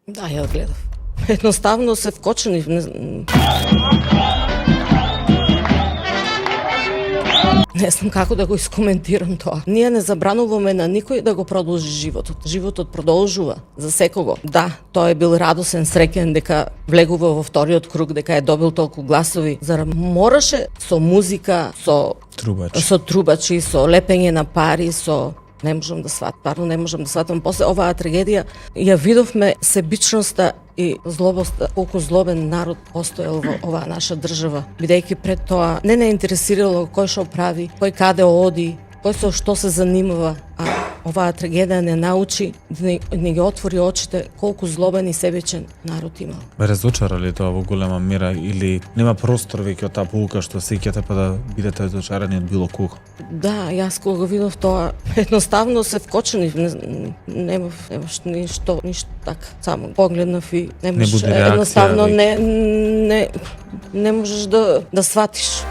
Да, ја гледав. Едноставно се вкочени. Не знам како да го искоментирам тоа. Ние не забрануваме на никој да го продолжи животот. Животот продолжува за секого. Да, тој е бил радосен, среќен дека влегува во вториот круг, дека е добил толку гласови. Зарем мораше со музика, со трубачи, со лепење на пари, не можам да сватам, не можам да сватам. После оваа трагедија ја видовме себичноста и злобоста, колку злобен народ постоел во оваа наша држава, бидејќи пред тоа не интересирало кој што прави, кој каде оди, кој со што се занимава, а оваа трагедија не научи, не ги отвори очите колку злобен и себичен народ има. Ме разочара ли тоа во голема мера или нема простор веќе од таа полука што сеќате па да бидете разочарани од било кого? Да, јас кога го видов тоа, едноставно се вкочени, немав ништо така, само погледнав и не можеш, едноставно не можеш да сватиш.